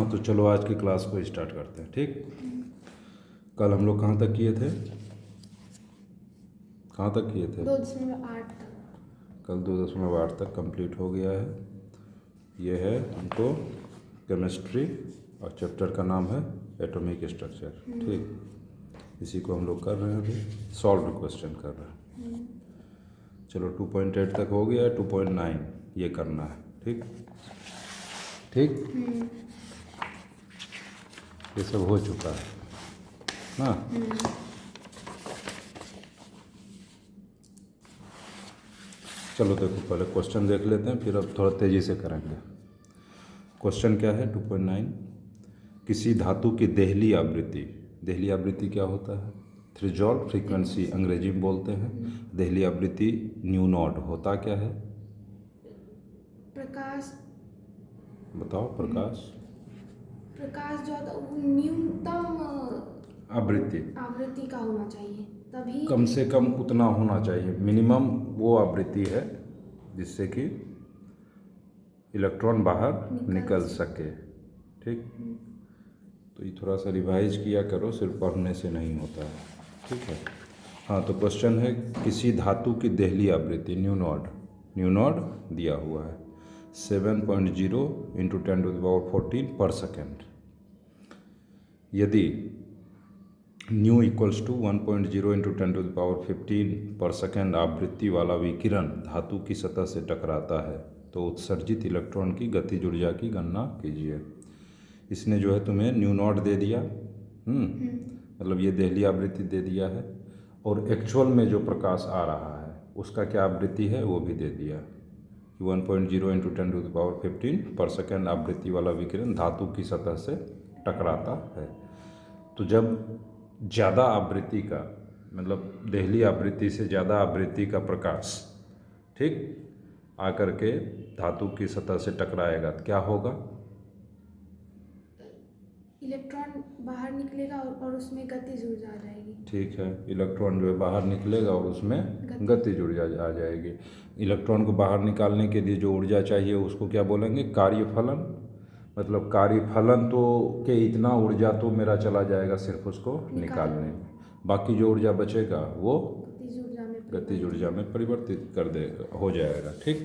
हाँ, तो चलो आज की क्लास को स्टार्ट करते हैं। ठीक, कल हम लोग कहाँ तक किए थे? कहाँ तक किए थे? 2.8 तक। कल 2.8 तक कंप्लीट हो गया है। ये है हमको केमिस्ट्री और चैप्टर का नाम है एटॉमिक स्ट्रक्चर। ठीक, इसी को हम लोग कर रहे हैं, अभी सॉल्व क्वेश्चन कर रहे हैं। चलो 2.8 तक हो गया है, 2.9 ये करना है। ठीक ठीक, ये सब हो चुका है ना। चलो देखो, पहले क्वेश्चन देख लेते हैं, फिर अब थोड़ा तेज़ी से करेंगे। क्वेश्चन क्या है 2.9, किसी धातु की देहली आवृत्ति, देहली आवृत्ति क्या होता है? थ्रेशोल्ड फ्रीक्वेंसी अंग्रेजी में बोलते हैं। देहली आवृत्ति न्यू नॉट होता क्या है? प्रकाश, बताओ। प्रकाश जो होता है वो न्यूनतम आवृत्ति आवृत्ति का होना चाहिए, तभी कम से कम उतना होना चाहिए, मिनिमम वो आवृत्ति है जिससे कि इलेक्ट्रॉन बाहर निकल सके। ठीक, तो ये थोड़ा सा रिवाइज किया करो, सिर्फ पढ़ने से नहीं होता है। ठीक है, हाँ, तो क्वेश्चन है किसी धातु की देहली आवृत्ति न्यू नॉट दिया हुआ है 7.0 × 10⁻14 पर सेकेंड। यदि न्यू इक्वल्स टू 1.0 × 10⁻15 पर सेकेंड आवृत्ति वाला विकिरण धातु की सतह से टकराता है तो उत्सर्जित इलेक्ट्रॉन की गतिज ऊर्जा की गणना कीजिए। इसने जो है तुम्हें न्यू नॉट दे दिया, मतलब ये देहली आवृत्ति दे दिया है, और एक्चुअल में जो प्रकाश आ रहा है उसका क्या आवृत्ति है वो भी दे दिया। 1.0 × 10⁻15 पर सेकेंड आवृत्ति वाला विकिरण धातु की सतह से टकराता है। तो जब ज़्यादा आवृत्ति का, मतलब देहली आवृत्ति से ज़्यादा आवृत्ति का प्रकाश, ठीक, आकर के धातु की सतह से टकराएगा तो क्या होगा? इलेक्ट्रॉन बाहर निकलेगा और उसमें गतिज ऊर्जा आ जाएगी। ठीक है, इलेक्ट्रॉन जो है बाहर निकलेगा और उसमें गतिज ऊर्जा आ जाएगी। इलेक्ट्रॉन को बाहर निकालने के लिए जो ऊर्जा चाहिए उसको क्या बोलेंगे? कार्यफलन। मतलब कार्यफलन तो के इतना ऊर्जा तो मेरा चला जाएगा सिर्फ उसको निकालने में, बाकी जो ऊर्जा बचेगा वो गतिज ऊर्जा में परिवर्तित कर देगा, हो जाएगा। ठीक,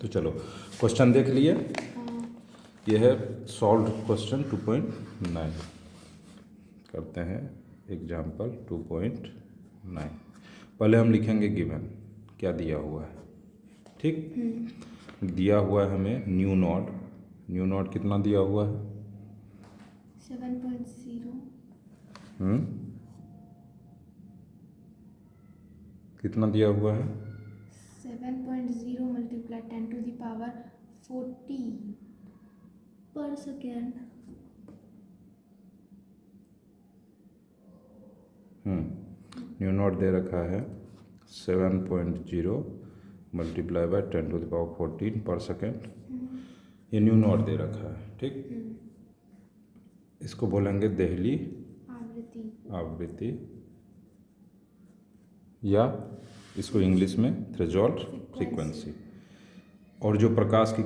तो चलो क्वेश्चन देख लिए। ये है सॉल्व क्वेश्चन 2.9। करते हैं एग्जाम्पल 2.9। पहले हम लिखेंगे गिवन क्या दिया हुआ है। ठीक, दिया हुआ है हमें न्यू नॉट कितना दिया हुआ है? 7.0। कितना दिया हुआ है? 7.0 × 10⁻40 पर सेकेंड। न्यू नॉट दे रखा है 7.0 × 10⁻14 पर सेकेंड। ये न्यू नॉट दे रखा है। ठीक, इसको बोलेंगे देहली आवृत्ति, या इसको इंग्लिश में थ्रेशोल्ड फ्रीक्वेंसी। और जो प्रकाश की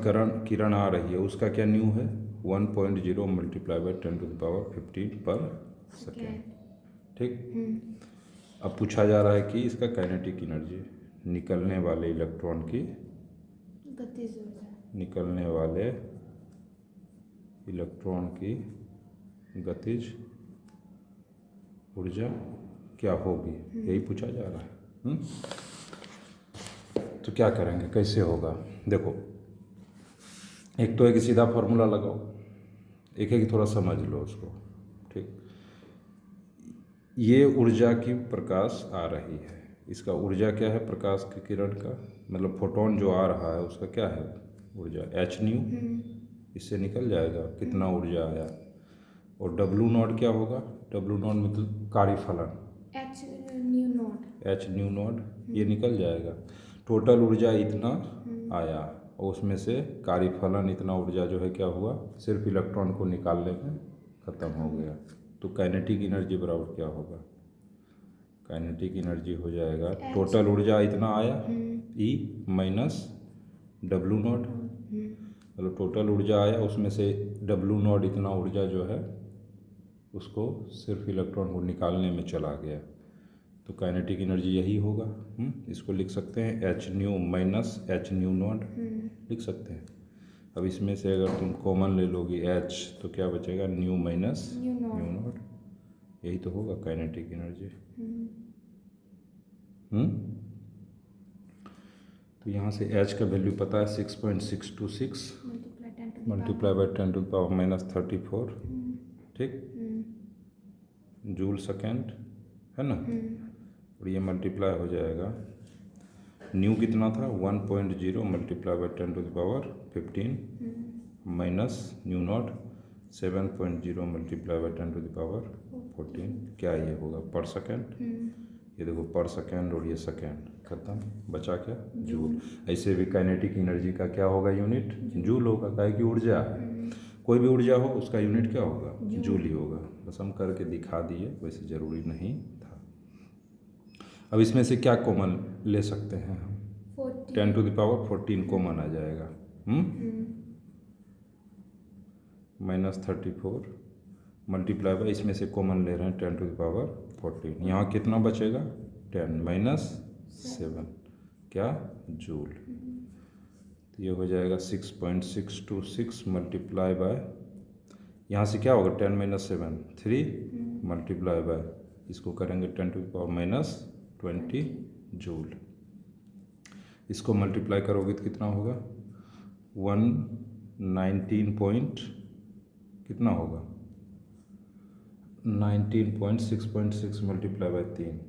किरण आ रही है उसका क्या न्यू है? 1.0 × 10⁻15 पर सेकेंड। ठीक, अब पूछा जा रहा है कि इसका काइनेटिक एनर्जी, निकलने वाले इलेक्ट्रॉन की गतिज ऊर्जा, निकलने वाले इलेक्ट्रॉन की गतिज ऊर्जा क्या होगी, यही पूछा जा रहा है। तो क्या करेंगे, कैसे होगा? देखो, एक तो एक सीधा फार्मूला लगाओ, एक है कि थोड़ा समझ लो उसको। ठीक, ये ऊर्जा की प्रकाश आ रही है, इसका ऊर्जा क्या है? प्रकाश की किरण का मतलब फोटोन जो आ रहा है उसका क्या है ऊर्जा? h न्यू, इससे निकल जाएगा कितना ऊर्जा आया। और W नॉट क्या होगा? W नॉट मतलब कार्यफलन, h न्यू नॉट, ये निकल जाएगा। टोटल ऊर्जा इतना आया और उसमें से कार्यफलन इतना ऊर्जा जो है क्या हुआ? सिर्फ इलेक्ट्रॉन को निकालने में ख़त्म हो गया। तो काइनेटिक एनर्जी बराबर क्या होगा? काइनेटिक एनर्जी हो जाएगा टोटल ऊर्जा इतना आया E - W नॉट मतलब टोटल ऊर्जा आया, उसमें से W0 इतना ऊर्जा जो है उसको सिर्फ इलेक्ट्रॉन को निकालने में चला गया, तो काइनेटिक एनर्जी यही होगा। इसको लिख सकते हैं H new minus H new not लिख सकते हैं। अब इसमें से अगर तुम कॉमन ले लोगी एच, तो क्या बचेगा, new minus new new not. Not, यही तो होगा काइनेटिक एनर्जी। तो यहाँ से एच का वैल्यू पता है 6.626 multiply by 10 to the power minus 34, ठीक, जूल सेकेंड है ना। और ये मल्टीप्लाई हो जाएगा, न्यू कितना था 1.0 multiply by 10 to the power 15 minus nu not 7.0 multiply by 10 to the power 14, क्या ये होगा पर सेकेंड। ये देखो पर सेकेंड और ये सेकेंड खत्म, बचा क्या, जूल। ऐसे भी काइनेटिक एनर्जी का क्या होगा यूनिट, जूल होगा, काहे की ऊर्जा है, कोई भी ऊर्जा हो उसका यूनिट क्या होगा, जूल ही होगा। बस हम करके दिखा दिए, वैसे ज़रूरी नहीं था। अब इसमें से क्या कॉमन ले सकते हैं हम, 10 टू द पावर 14 कॉमन आ जाएगा, माइनस 34 मल्टीप्लाई बाई, इसमें से कॉमन ले रहे हैं 10 टू द पावर 14, यहाँ कितना बचेगा 10 माइनस 7, क्या, जूल। तो ये हो जाएगा 6.626 मल्टीप्लाई बाय, यहाँ से क्या होगा 10 माइनस 7 3 मल्टीप्लाई बाय, इसको करेंगे 10 to the power minus 20 joule. इसको मल्टीप्लाई करोगे तो कितना होगा 119 पॉइंट कितना होगा 19.6.6 मल्टीप्लाई बाय 3,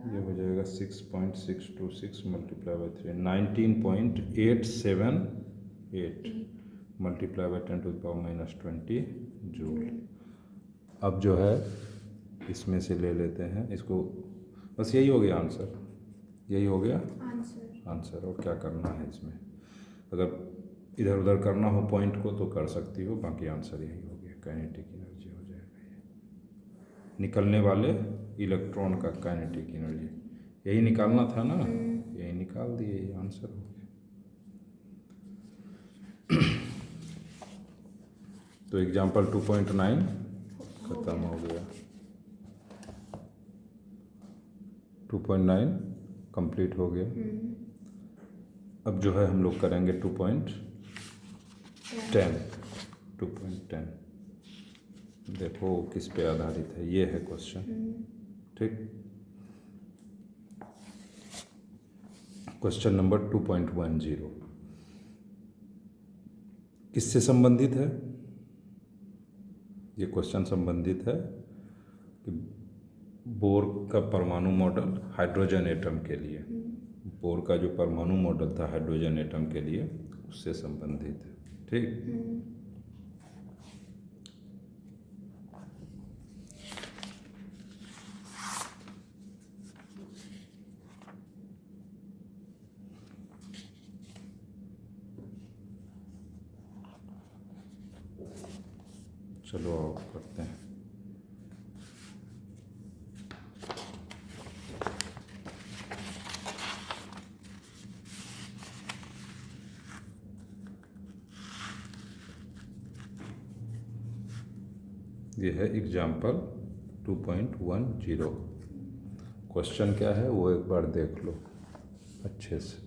ये हो जाएगा 6.626 multiply by 3 19.878 multiply by 10 to the power minus 20 joule. अब जो है इसमें से ले लेते हैं इसको, बस यही हो गया आंसर, यही हो गया आंसर। और क्या करना है इसमें, अगर इधर उधर करना हो पॉइंट को तो कर सकती हो, बाकी आंसर यही हो गया, काइनेटिक एनर्जी हो जाएगा ये, निकलने वाले इलेक्ट्रॉन का काइनेटिक एनर्जी, यही निकालना था ना, यही निकाल दिए, ये आंसर हो गया। तो एग्जाम्पल 2.9 खत्म हो गया, 2.9 कंप्लीट हो गया। अब जो है हम लोग करेंगे 2.10। देखो किस पे आधारित है, ये है क्वेश्चन, ठीक। क्वेश्चन नंबर 2.10 किससे संबंधित है, ये क्वेश्चन संबंधित है कि बोर का परमाणु मॉडल हाइड्रोजन एटम के लिए, बोर का जो परमाणु मॉडल था हाइड्रोजन एटम के लिए, उससे संबंधित है, ठीक। चलो अब करते हैं। ये है एग्जाम्पल 2.10। क्वेश्चन क्या है वो एक बार देख लो अच्छे से।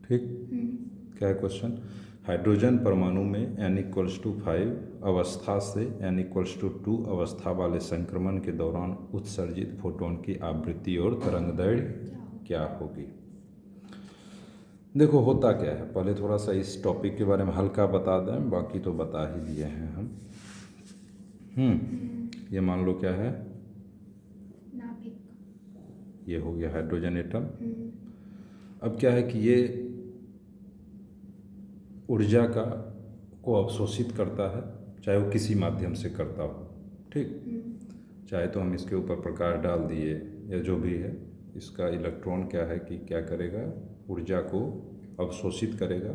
ठीक, क्या है क्वेश्चन, हाइड्रोजन परमाणु में n=5 अवस्था से n=2 अवस्था वाले संक्रमण के दौरान उत्सर्जित फोटोन की आवृत्ति और तरंगदैर्घ्य क्या होगी। देखो होता क्या है, पहले थोड़ा सा इस टॉपिक के बारे में हल्का बता दें, बाकी तो बता ही दिए हैं हम। ये मान लो क्या है, नाभिक, ये हो गया हाइड्रोजन एटम। अब क्या है कि ये ऊर्जा को अवशोषित करता है, चाहे वो किसी माध्यम से करता हो, ठीक। चाहे तो हम इसके ऊपर प्रकाश डाल दिए या जो भी है, इसका इलेक्ट्रॉन क्या है कि क्या करेगा, ऊर्जा को अवशोषित करेगा,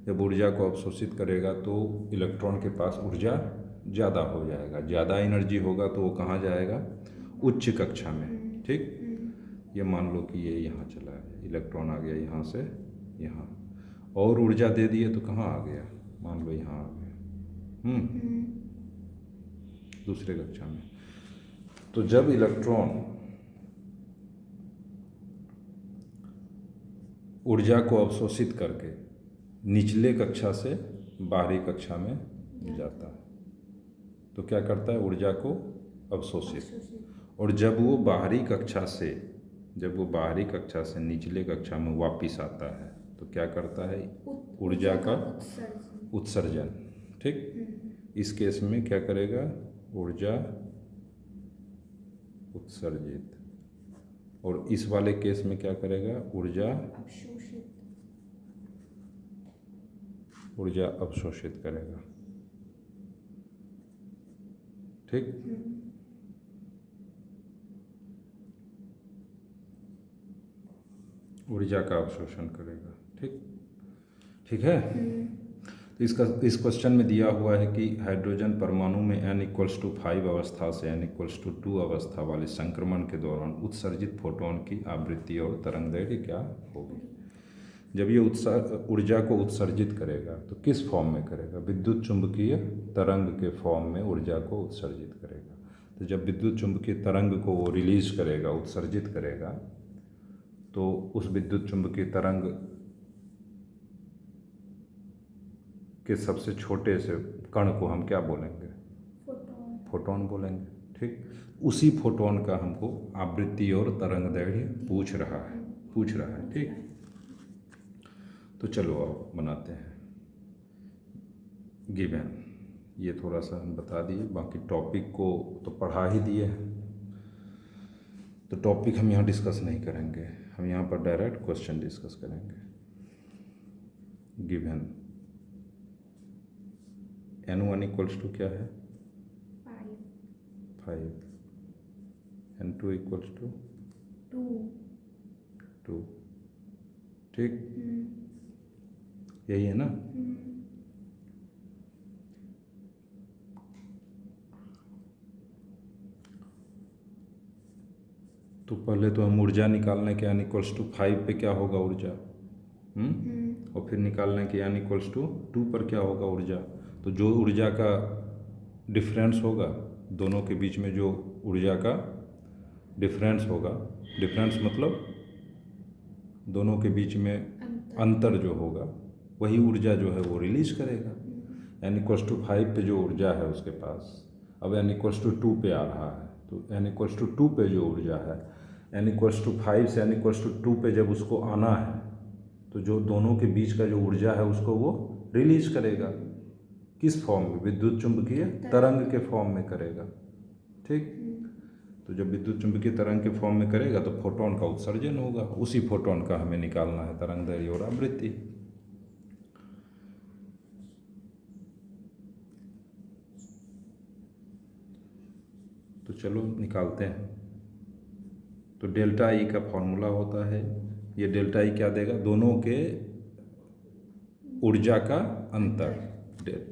जब ऊर्जा को अवशोषित करेगा तो इलेक्ट्रॉन के पास ऊर्जा ज़्यादा हो जाएगा, ज़्यादा एनर्जी होगा तो वो कहाँ जाएगा, उच्च कक्षा में। ठीक, ये मान लो कि ये यहाँ चला है, इलेक्ट्रॉन आ गया यहाँ से यहाँ, और ऊर्जा दे दिए तो कहाँ आ गया, मान लो यहाँ आ गया, दूसरे कक्षा में। तो जब इलेक्ट्रॉन ऊर्जा को अवशोषित करके निचले कक्षा से बाहरी कक्षा में जाता है तो क्या करता है, ऊर्जा को अवशोषित। और जब वो बाहरी कक्षा से निचले कक्षा में वापस आता है तो क्या करता है, ऊर्जा का उत्सर्जन। ठीक, इस केस में क्या करेगा, ऊर्जा उत्सर्जित, और इस वाले केस में क्या करेगा, ऊर्जा अवशोषित करेगा। ठीक, ऊर्जा का अवशोषण करेगा। ठीक है। तो इस क्वेश्चन में दिया हुआ है कि हाइड्रोजन परमाणु में n=5 अवस्था से n=2 अवस्था वाले संक्रमण के दौरान उत्सर्जित फोटोन की आवृत्ति और तरंगदैर्घ्य क्या होगी। जब ये ऊर्जा को उत्सर्जित करेगा तो किस फॉर्म में करेगा, विद्युत चुंबकीय तरंग के फॉर्म में ऊर्जा को उत्सर्जित करेगा। तो जब विद्युत चुंबकीय तरंग को वो रिलीज करेगा, उत्सर्जित करेगा, तो उस विद्युत चुंबकीय तरंग के सबसे छोटे से कण को हम क्या बोलेंगे, फोटोन बोलेंगे। ठीक, उसी फोटोन का हमको आवृत्ति और तरंगदैर्घ्य पूछ रहा है। ठीक, तो चलो अब बनाते हैं गिवन। ये थोड़ा सा हम बता दिए, बाकी टॉपिक को तो पढ़ा ही दिए हैं, तो टॉपिक हम यहाँ डिस्कस नहीं करेंगे, हम यहाँ पर डायरेक्ट क्वेश्चन डिस्कस करेंगे। गिवन n1 क्या है, 5, n2 2। ठीक, यही है ना। तो पहले तो हम ऊर्जा निकालने के n=5 पे क्या होगा ऊर्जा, और फिर निकालने के n=2 पर क्या होगा ऊर्जा। तो जो ऊर्जा का डिफरेंस होगा, दोनों के बीच में जो ऊर्जा का डिफरेंस होगा, डिफरेंस मतलब दोनों के बीच में अंतर जो होगा, वही ऊर्जा जो है वो रिलीज करेगा। n=5 पे जो ऊर्जा है उसके पास, अब n=2 पे आ रहा है, तो n=2 पे जो ऊर्जा है, n=5 से n=2 पे जब उसको आना है तो जो दोनों के बीच का जो ऊर्जा है उसको वो रिलीज करेगा। किस फॉर्म में, विद्युत चुंबकीय तरंग के फॉर्म में करेगा। ठीक, तो जब विद्युत चुंबकीय तरंग के फॉर्म में करेगा तो फोटोन का उत्सर्जन होगा, उसी फोटोन का हमें निकालना है तरंगदैर्घ्य और आवृत्ति। तो चलो निकालते हैं। तो डेल्टा ई का फॉर्मूला होता है, ये डेल्टा ई क्या देगा, दोनों के ऊर्जा का अंतर,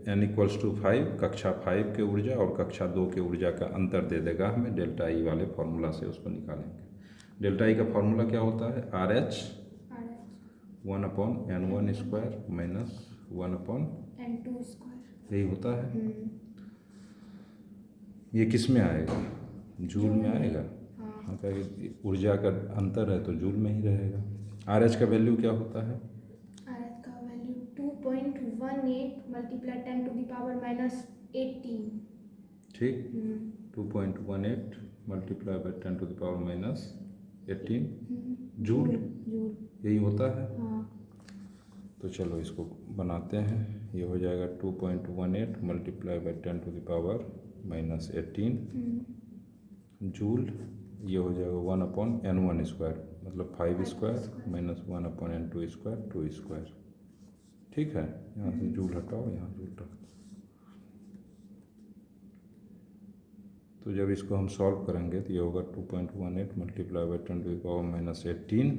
n=5, कक्षा 5 के ऊर्जा और कक्षा 2 के ऊर्जा का अंतर दे देगा हमें, डेल्टा ई वाले फॉर्मूला से उसको निकालेंगे। डेल्टा ई का फॉर्मूला क्या होता है, RH 1/n1² - 1/n2², यही होता है। ये किस में आएगा, जूल में आएगा। हाँ, ऊर्जा का अंतर है तो जूल में ही रहेगा। RH का वैल्यू क्या होता है, 2.18 × 10⁻18। ठीक, 2.18 × 10⁻18 जूल, यही होता है। तो चलो इसको बनाते हैं, ये हो जाएगा 2.18 × 10⁻18 जूल, ये हो जाएगा 1/n1² मतलब 5² - 1/n2², 2²। ठीक है, यहाँ से जूल हटाओ, यहाँ जूल रख दो। तो जब इसको हम सॉल्व करेंगे तो ये होगा 2.18 × 10⁻18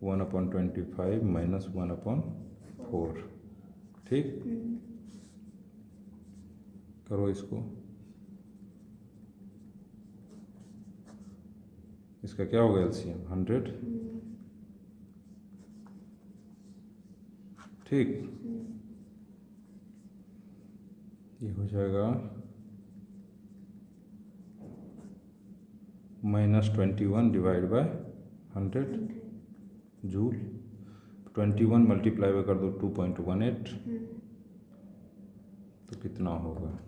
1/25 - 1/4 4। ठीक, करो इसको। इसका क्या होगा एलसीएम 100। ठीक, ये हो जाएगा -21 divide by 100 joule. 21 multiply by कर दो 2.18, तो कितना होगा?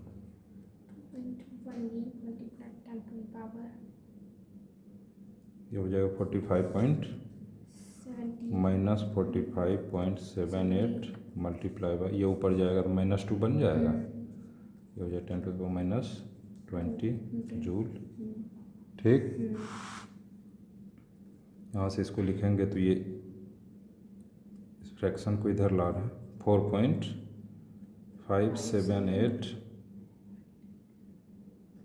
2.18 multiplied 10 to the power ये हो जाएगा 45 70 -45.78 मल्टीप्लाई बाय, ये ऊपर जाएगा तो -2 बन जाएगा। ये हो जाएगा 10 to the power -20 जूल। ठीक, यहाँ से इसको लिखेंगे तो ये इस फ्रैक्शन को इधर ला रहे हैं। 4.578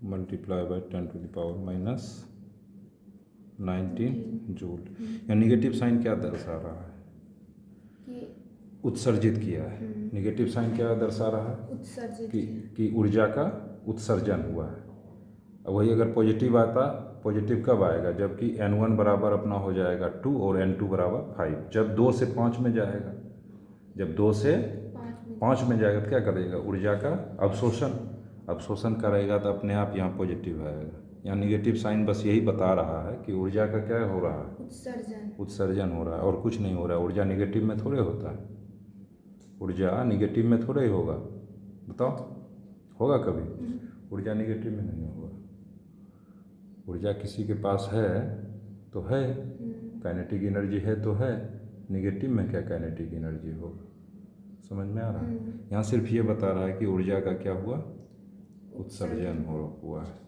multiply by 10 to the power -19 joule. या निगेटिव साइन क्या दर्शा रहा है? कि उत्सर्जित किया है। निगेटिव साइन क्या दर्शा रहा है? उत्सर्जित कि ऊर्जा का उत्सर्जन हुआ है। अब वही अगर पॉजिटिव आता, पॉजिटिव कब आएगा? जबकि n1 बराबर अपना हो जाएगा 2 और n2 बराबर 5। जब 2 से 5 में जाएगा, जब 2 से 5 में जाएगा तो क्या करेगा? ऊर्जा का अवशोषण करेगा, तो अपने आप यहाँ पॉजिटिव आएगा। यहाँ निगेटिव साइन बस यही बता रहा है कि ऊर्जा का क्या हो रहा है? उत्सर्जन हो रहा है, और कुछ नहीं हो रहा है। ऊर्जा निगेटिव में थोड़े होता है, ऊर्जा निगेटिव में थोड़े ही होगा। बताओ, होगा कभी? ऊर्जा निगेटिव में नहीं होगा। ऊर्जा किसी के पास है तो है, काइनेटिक एनर्जी है तो है। निगेटिव में क्या काइनेटिक एनर्जी होगा? समझ में आ रहा है? यहाँ सिर्फ ये बता रहा है कि ऊर्जा का क्या हुआ? उत्सर्जन हुआ है।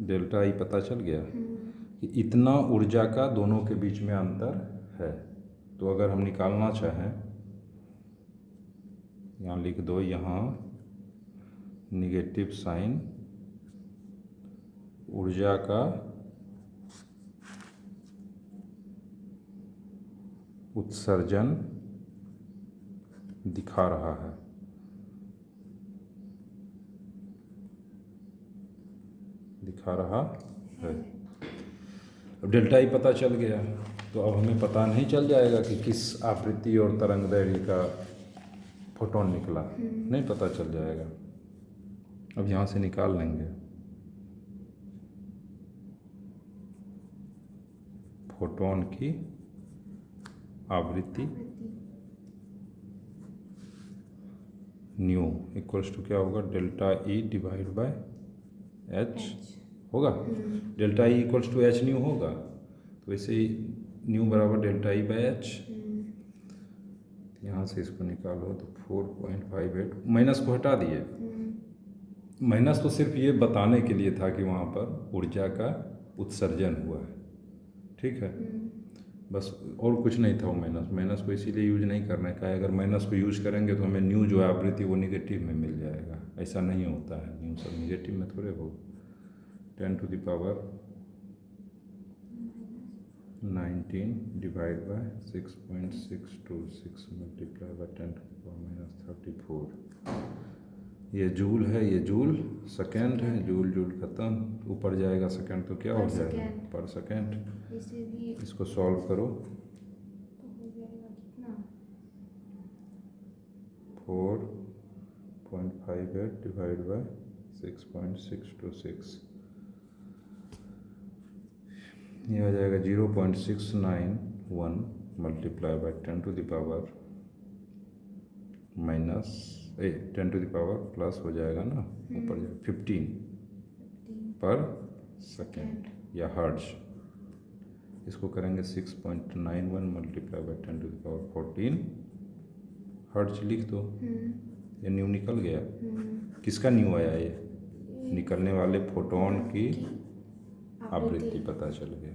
डेल्टा ई पता चल गया कि इतना ऊर्जा का दोनों के बीच में अंतर है। तो अगर हम निकालना चाहें, यहाँ लिख दो, यहाँ निगेटिव साइन ऊर्जा का उत्सर्जन दिखा रहा है। अब डेल्टा ई पता चल गया, तो अब हमें पता नहीं चल जाएगा कि किस आवृत्ति और तरंग दैर्घ्य का फोटोन निकला। नहीं पता चल जाएगा। अब यहाँ से निकाल लेंगे फोटोन की आवृत्ति न्यू इक्वल्स टू क्या होगा? Delta E divide by H होगा। Delta E equals to H nu होगा, तो वैसे ही न्यू बराबर डेल्टा ई बाय एच। यहाँ से इसको निकालो तो 4.58, माइनस को हटा दिए। माइनस तो सिर्फ ये बताने के लिए था कि वहाँ पर ऊर्जा का उत्सर्जन हुआ है। ठीक है, बस, और कुछ नहीं था वो माइनस को इसीलिए यूज नहीं करना है। अगर माइनस को यूज करेंगे तो हमें न्यू जो है आवृत्ति वो निगेटिव में मिल जाएगा। ऐसा नहीं होता है, न्यू सब निगेटिव में थोड़े हो। 10 to the power 19 divide by 6.626 multiply by 10 to the power -34। ये जूल है, ये जूल सेकेंड है। जूल खत्म, ऊपर जाएगा सेकेंड तो क्या हो जाएगा? पर सेकेंड। इसको सॉल्व करो तो हो जाएगा कितना? 4.58 डिवाइड बाय 6.626, ये आ जाएगा 0.691 multiply by 10 to the power -10 to the power plus हो जाएगा ना, ऊपर जाएगा 15 पर सेकेंड या हर्ट्ज। इसको करेंगे 6.91 multiply by 10 to the power 14 hertz लिख दो। ये न्यू निकल गया। किसका न्यू आया? ये निकलने वाले फोटोन की आवृत्ति पता चल गया।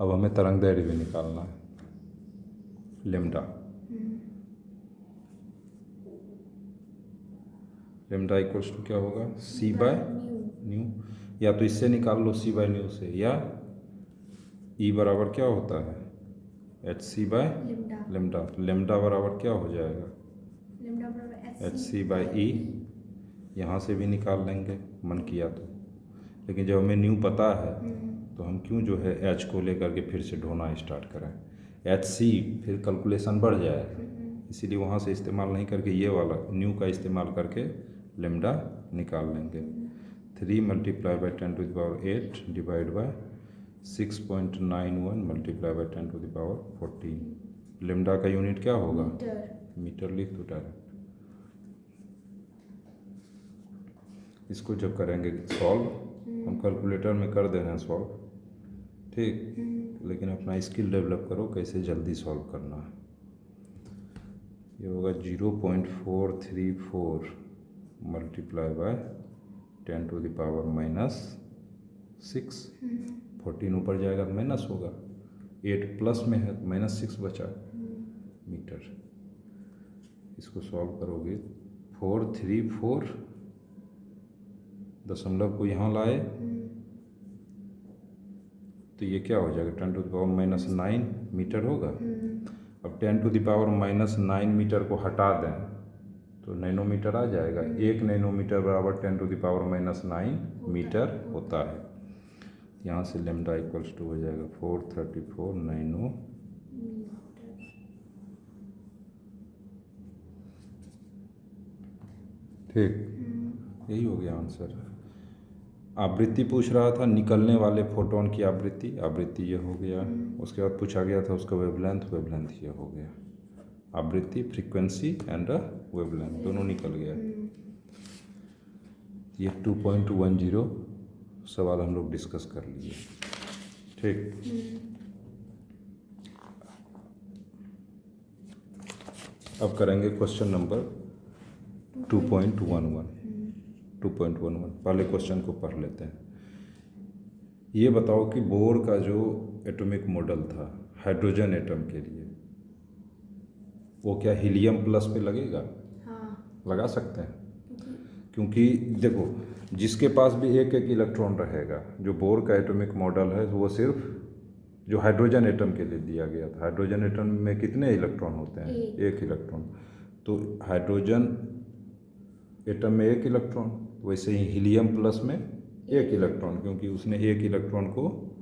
अब हमें तरंग दैर्घ्य भी निकालना है, लेम्डा। लेम्डा इक्वल्स टू क्या होगा? सी बाय न्यू। या तो इससे निकाल लो सी बाय न्यू से, या ई बराबर क्या होता है? H c by lambda lambda. Lambda बराबर क्या हो जाएगा? लेमडा बराबर एच सी बाय ई। यहाँ से भी निकाल लेंगे मन किया तो, लेकिन जब हमें न्यू पता है तो हम क्यों जो है एच को लेकर के फिर से ढोना स्टार्ट करें? एच सी फिर कैलकुलेशन बढ़ जाएगा, इसीलिए वहाँ से इस्तेमाल नहीं करके ये वाला न्यू का इस्तेमाल करके लेमडा निकाल लेंगे। 3 multiply by 10 to the power 8 divide by 6.91 multiply by 10 to the power 14। Lambda का यूनिट क्या होगा? मीटर लिख दो डायरेक्ट। इसको जब करेंगे सॉल्व, हम कैलकुलेटर में कर दे रहे हैं सॉल्व, ठीक, लेकिन अपना स्किल डेवलप करो कैसे जल्दी सॉल्व करना है। ये होगा 0.434 multiply by 10 to the power -6। 14 ऊपर जाएगा तो माइनस होगा, 8 प्लस में है तो -6 बचा मीटर। इसको सॉल्व करोगे 434 दशमलव को यहाँ लाए तो ये क्या हो जाएगा? 10 टू द पावर -9 मीटर होगा। अब 10 टू द पावर -9 मीटर को हटा दें तो नैनोमीटर आ जाएगा। 1 नैनोमीटर बराबर 10 टू द पावर -9 मीटर होता है। यहाँ से लेमडा इक्वल्स टू हो जाएगा 434 नैनो। ठीक, यही हो गया आंसर। आवृत्ति पूछ रहा था, निकलने वाले फोटोन की आवृत्ति, आवृत्ति ये हो गया। उसके बाद पूछा गया था उसका वेवलेंथ, वेवलेंथ ये हो गया। आवृत्ति, फ्रीक्वेंसी एंड वेवलेंथ दोनों निकल गया। ये 2.10 सवाल हम लोग डिस्कस कर लिए, ठीक। अब करेंगे क्वेश्चन नंबर 2.11। पहले क्वेश्चन को पढ़ लेते हैं। ये बताओ कि बोर का जो एटॉमिक मॉडल था हाइड्रोजन एटम के लिए, वो क्या हीलियम प्लस पे लगेगा? हाँ, लगा सकते हैं, क्योंकि देखो जिसके पास भी एक एक इलेक्ट्रॉन रहेगा, जो बोर का एटॉमिक मॉडल है वो सिर्फ जो हाइड्रोजन एटम के लिए दिया गया था। हाइड्रोजन एटम में कितने इलेक्ट्रॉन होते हैं? एक इलेक्ट्रॉन। तो हाइड्रोजन एटम में एक इलेक्ट्रॉन, वैसे ही हीलियम प्लस में एक इलेक्ट्रॉन, क्योंकि उसने एक इलेक्ट्रॉन को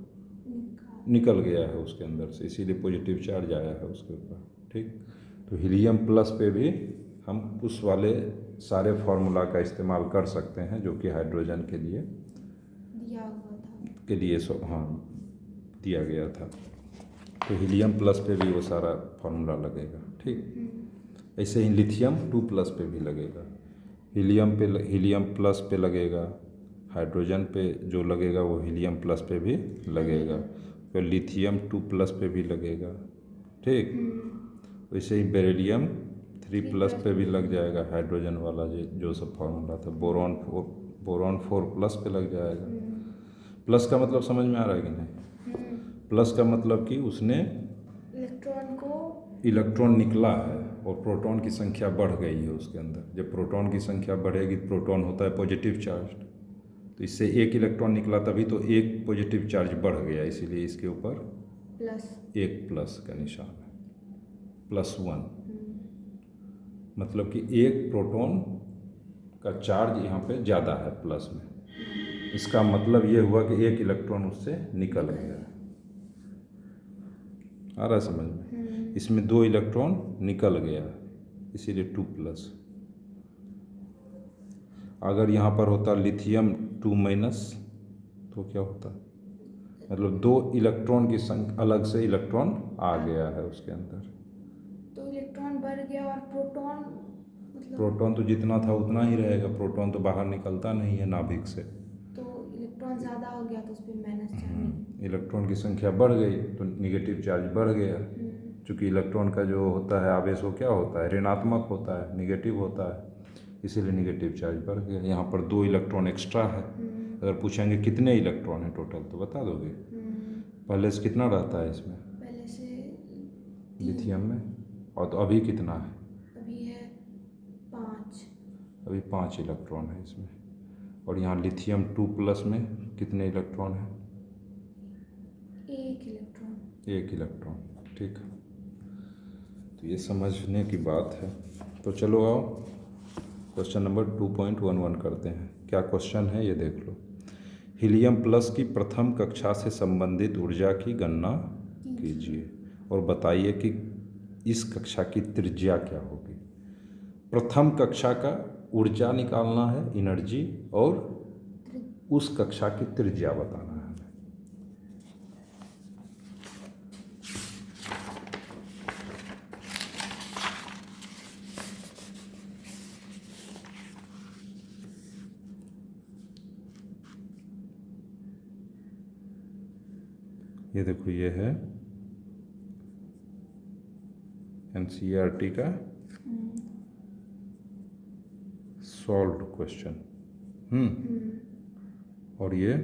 निकल गया है उसके अंदर से, इसीलिए पॉजिटिव चार्ज आया है उसके ऊपर, ठीक। तो हीलियम प्लस पे भी हम उस वाले सारे फार्मूला का इस्तेमाल कर सकते हैं जो कि हाइड्रोजन के लिए दिया हुआ था, के लिए हाँ दिया गया था। तो हीलियम प्लस पे भी वो सारा फार्मूला लगेगा, ठीक। ऐसे ही लिथियम 2+ पे भी लगेगा। हीलियम प्लस पे लगेगा, हाइड्रोजन पे जो लगेगा वो हीलियम प्लस पे भी लगेगा, फिर लिथियम 2+ पे भी लगेगा, ठीक। वैसे ही बेरिलियम 3+ पे भी लग जाएगा, हाइड्रोजन वाला जो सब फार्मूला था। बोरॉन 4+ पे लग जाएगा। प्लस का मतलब समझ में आ रहा है कि नहीं? प्लस का मतलब कि उसने इलेक्ट्रॉन निकला है और प्रोटॉन की संख्या बढ़ गई है उसके अंदर। जब प्रोटॉन की संख्या बढ़ेगी, प्रोटॉन होता है पॉजिटिव चार्ज, तो इससे एक इलेक्ट्रॉन निकला तभी तो एक पॉजिटिव चार्ज बढ़ गया, इसीलिए इसके ऊपर एक प्लस का निशान है, +1। मतलब कि एक प्रोटॉन का चार्ज यहाँ पे ज़्यादा है प्लस में। इसका मतलब ये हुआ कि एक इलेक्ट्रॉन उससे निकल गया। आ रहा है समझ में? इसमें 2 इलेक्ट्रॉन निकल गया, इसीलिए 2+। अगर यहाँ पर होता लिथियम 2- तो क्या होता? मतलब 2 इलेक्ट्रॉन की संख्या अलग से इलेक्ट्रॉन आ गया है उसके अंदर, तो इलेक्ट्रॉन बढ़ गया और प्रोटॉन मतलब प्रोटॉन तो जितना था उतना ही रहेगा। प्रोटॉन तो बाहर निकलता नहीं है नाभिक से, तो इलेक्ट्रॉन ज़्यादा हो गया तो उस पर माइनस चार्ज। इलेक्ट्रॉन की संख्या बढ़ गई तो निगेटिव चार्ज बढ़ गया। क्योंकि इलेक्ट्रॉन का जो होता है आवेश वो क्या होता है? ऋणात्मक होता है, निगेटिव होता है, इसीलिए निगेटिव चार्ज बढ़ गया। यहाँ पर 2 इलेक्ट्रॉन एक्स्ट्रा है। अगर पूछेंगे कितने इलेक्ट्रॉन है टोटल तो बता दोगे? पहले से कितना रहता है इसमें? पहले से लिथियम में, और तो अभी कितना है? अभी है 5। अभी 5 इलेक्ट्रॉन है इसमें। और यहाँ लिथियम 2+ में कितने इलेक्ट्रॉन है? 1 इलेक्ट्रॉन। 1 इलेक्ट्रॉन, ठीक, तो ये समझने की बात है। तो चलो आओ क्वेश्चन नंबर 2.11 करते हैं। क्या क्वेश्चन है ये देख लो। हीलियम प्लस की प्रथम कक्षा से संबंधित ऊर्जा की गणना कीजिए और बताइए कि इस कक्षा की त्रिज्या क्या होगी। प्रथम कक्षा का ऊर्जा निकालना है, एनर्जी, और उस कक्षा की त्रिज्या बताना है। ये देखो, ये है NCERT का सॉल्व्ड क्वेश्चन। और ये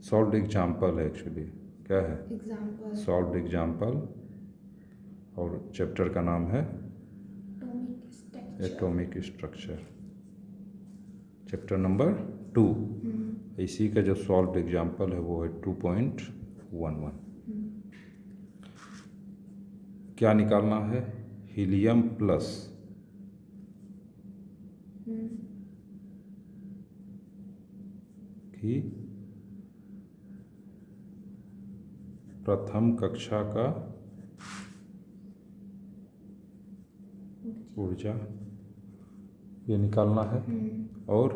सॉल्व्ड एग्जाम्पल है एक्चुअली। क्या है? एग्जाम्पल। Solved example. और चैप्टर का नाम है एटॉमिक स्ट्रक्चर, चैप्टर नंबर 2। इसी का जो सॉल्व्ड एग्जाम्पल है वो है 2.11। क्या निकालना है? हीलियम प्लस की प्रथम कक्षा का ऊर्जा ये निकालना है, और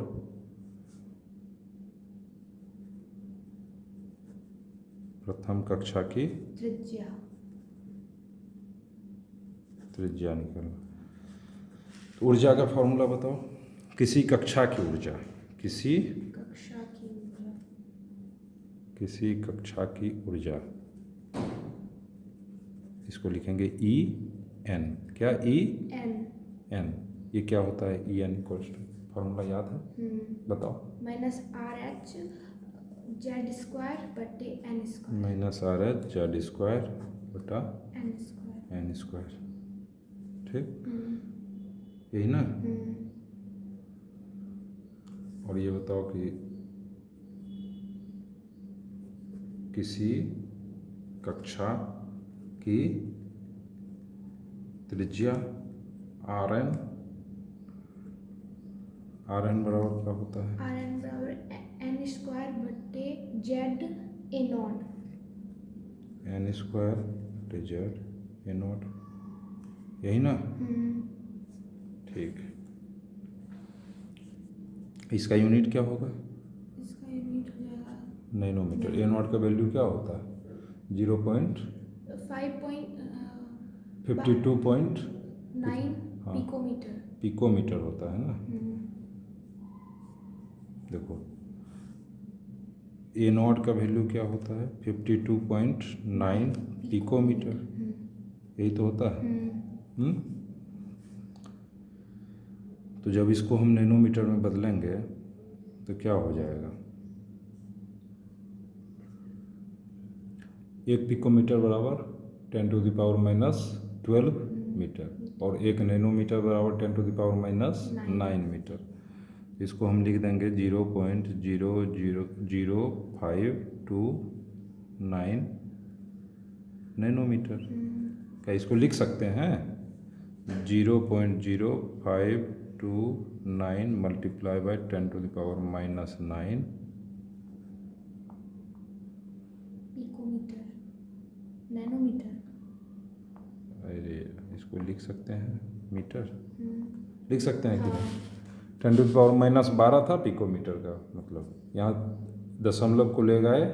प्रथम कक्षा की त्रिज्या निकालना। तो ऊर्जा का फॉर्मूला बताओ। किसी कक्षा की ऊर्जा, किसी कक्षा की ऊर्जा, इसको लिखेंगे EN। क्या? EN। ये क्या होता है? EN फॉर्मूला याद है? बताओ। -RH Z² बटे N²। -RH Z² बटा N²। ठीक, यही ना? और ये बताओ कि किसी कक्षा की त्रिज्या RN बराबर क्या होता है? RN बराबर N² बटे Z A0। N² बटे Z A0, यही ना? ठीक, इसका यूनिट क्या होगा? इसका यूनिट हो जाएगा नैनोमीटर। A0 का वैल्यू क्या होता है? 5.52.9 पिकोमीटर। पिकोमीटर होता है ना? देखो, A0 का वैल्यू क्या होता है? 52.9 पिकोमीटर। यही तो होता है। तो जब इसको हम नैनोमीटर में बदलेंगे तो क्या हो जाएगा? 1 पिकोमीटर बराबर 10⁻⁻12 मीटर, और 1 नैनोमीटर बराबर 10⁻⁻9 मीटर। इसको हम लिख देंगे 0.0000529 नैनोमीटर। क्या इसको लिख सकते हैं? 0.0529 मल्टीप्लाई बाय 10⁻⁻9 पिकोमीटर, नैनोमीटर। अरे, इसको लिख सकते हैं मीटर, लिख सकते हैं कि नहीं? 10⁻⁻12 था पिकोमीटर का मतलब। यहाँ दशमलव को ले गए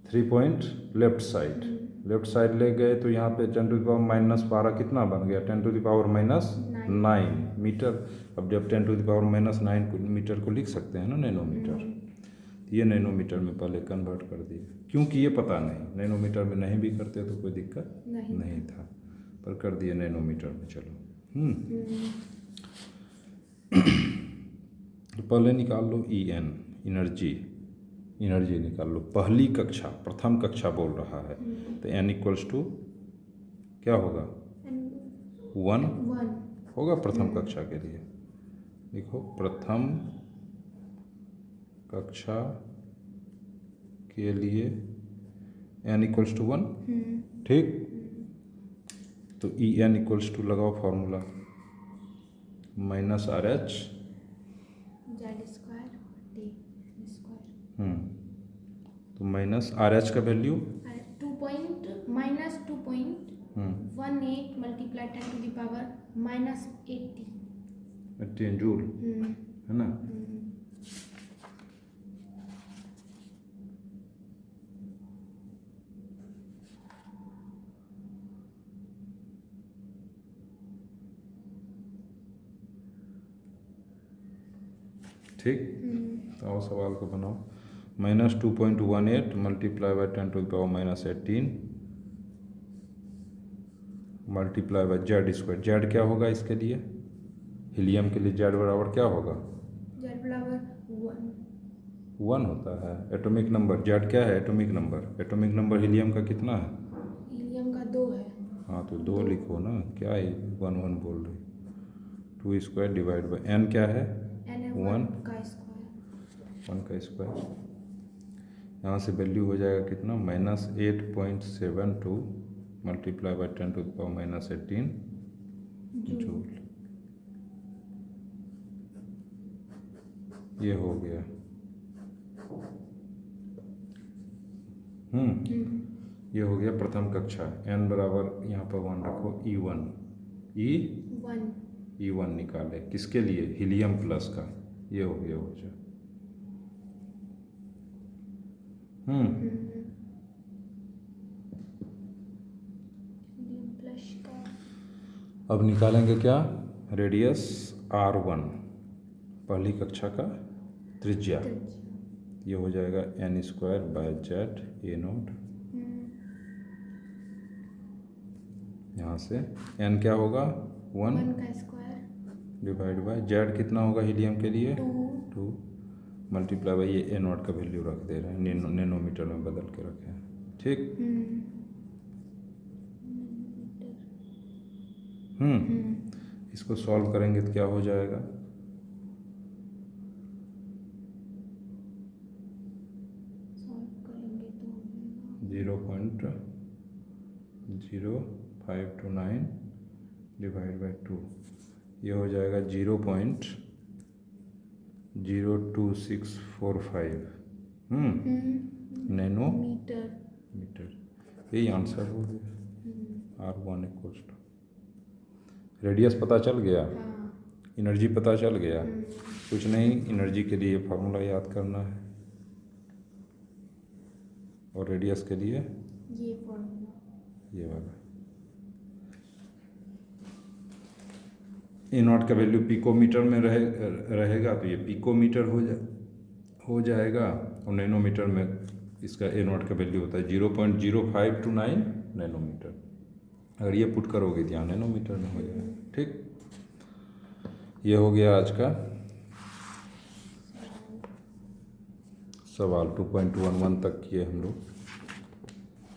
3 पॉइंट लेफ्ट साइड ले गए, तो यहाँ पे 10⁻⁻12 कितना बन गया? 10⁻⁻9 मीटर। अब जब 10⁻⁻9 मीटर को लिख सकते हैं ना नैनोमीटर, ये नैनोमीटर में पहले कन्वर्ट कर दिए, क्योंकि ये पता नहीं, नैनोमीटर में नहीं भी करते तो कोई दिक्कत नहीं था, पर कर दिए नैनोमीटर में। चलो, तो पहले निकाल लो EN, एनर्जी निकाल लो। पहली कक्षा, प्रथम कक्षा बोल रहा है, तो N = क्या होगा? 1 होगा प्रथम कक्षा के लिए। देखो, प्रथम कक्षा के लिए n इक्वल्स टू 1, ठीक। तो ई एन इक्वल्स टू लगाओ formula, minus R H Z square T square. तो माइनस आर एच का value 2.-2.18 multiply 10 to the power -80 18 joule, है ना। ठीक, तो आओ सवाल को बनाओ। -2.18 multiply by 10 to the power -18 multiply by Z square. Z क्या होगा इसके लिए, हीलियम के लिए जेड बराबर क्या होगा, जेड बराबर 1 होता है। एटॉमिक नंबर जेड क्या है, atomic number. Atomic number helium का कितना है, हीलियम का 2 है। हाँ तो 2 लिखो ना, क्या है 1 बोल रही। 2 स्क्वायर डिवाइड बाई एन क्या है, n है 1 का स्क्वायर। 1 का स्क्वायर। यहाँ से वैल्यू हो जाएगा कितना, -8.72 multiply by 10 to the power -18 joule. ये हो गया। ये हो गया प्रथम कक्षा। n बराबर यहाँ पर 1 रखो, E1 निकाले किसके लिए, हीलियम प्लस का। ये हो गया ऊर्जा। प्लस का अब निकालेंगे क्या, रेडियस R1, पहली कक्षा का त्रिज्या। ये हो जाएगा n square by Z A0। यहाँ से n क्या होगा, 1 का स्क्वायर डिवाइड बाय जेड कितना होगा हीलियम के लिए, 2 मल्टीप्लाई बाई ये A0 का वैल्यू रख दे रहे हैं, नैनोमीटर में बदल के रखे हैं, ठीक। इसको सॉल्व करेंगे तो क्या हो जाएगा, सॉल्व करेंगे तो 0.0529 डिवाइड बाई 2। ये हो जाएगा 0.02645 नैनोमीटर। यही आंसर हो गया। R1 इक्वल्स टू, रेडियस पता चल गया, एनर्जी पता चल गया। कुछ नहीं, एनर्जी के लिए फार्मूला याद करना है और रेडियस के लिए ये फॉर्मूला, ये वाला। A0 का वैल्यू पिकोमीटर में रहेगा तो ये पिकोमीटर हो जाएगा, और नैनोमीटर में इसका A0 का वैल्यू होता है 0.0529 नैनोमीटर। अगर ये पुट करोगे तो यहाँ नैनोमीटर में हो जाएगा, ठीक। ये हो गया आज का सवाल। 2.11 तक किए हम लोग।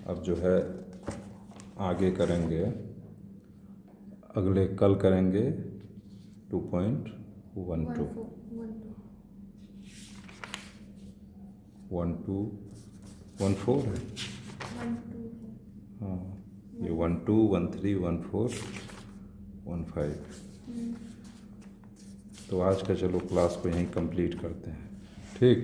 अब जो है आगे करेंगे, अगले कल करेंगे 2.12 1214 है, हाँ ये 12 13 14 15। तो आज का चलो क्लास को यहीं कंप्लीट करते हैं, ठीक।